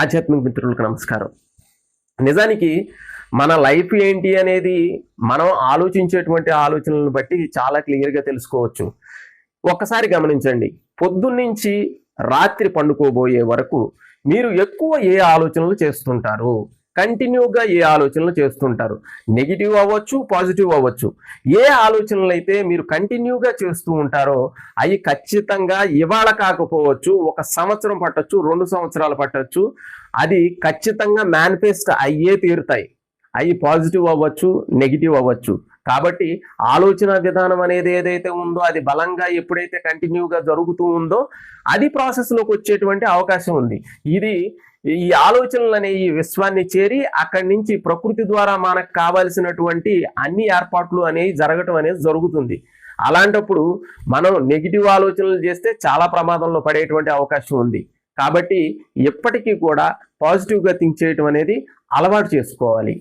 ఆధ్యాత్మిక మిత్రులకు నమస్కారం. నిజానికి మన లైఫ్ ఏంటి అనేది మనం ఆలోచించేటువంటి ఆలోచనలను బట్టి చాలా క్లియర్గా తెలుసుకోవచ్చు. ఒక్కసారి గమనించండి, పొద్దున్నుంచి రాత్రి పండుకోబోయే వరకు మీరు ఎక్కువ ఏ ఆలోచనలు చేస్తుంటారు? కంటిన్యూగా ఏ ఆలోచనలు చేస్తుంటారు? నెగిటివ్ అవ్వచ్చు, పాజిటివ్ అవ్వచ్చు. ఏ ఆలోచనలు అయితే మీరు కంటిన్యూగా చేస్తూ ఉంటారో అవి ఖచ్చితంగా ఇవాళ కాకపోవచ్చు, 1 సంవత్సరం పట్టొచ్చు, 2 సంవత్సరాలు పట్టొచ్చు, అది ఖచ్చితంగా మేనిఫెస్ట్ అయ్యే తీరుతాయి. అవి పాజిటివ్ అవ్వచ్చు, నెగిటివ్ అవ్వచ్చు. కాబట్టి ఆలోచన విధానం అనేది ఏదైతే ఉందో అది బలంగా ఎప్పుడైతే కంటిన్యూగా జరుగుతూ ఉందో అది ప్రాసెస్లోకి వచ్చేటువంటి అవకాశం ఉంది. ఈ ఆలోచనలు అనే ఈ విశ్వాన్ని చేరి అక్కడి నుంచి ప్రకృతి ద్వారా మనకు కావాల్సినటువంటి అన్ని ఏర్పాట్లు అనేవి జరగటం అనేది జరుగుతుంది. అలాంటప్పుడు మనం నెగిటివ్ ఆలోచనలు చేస్తే చాలా ప్రమాదంలో పడేటువంటి అవకాశం ఉంది. కాబట్టి ఎప్పటికీ కూడా పాజిటివ్గా థింక్ చేయటం అనేది అలవాటు చేసుకోవాలి.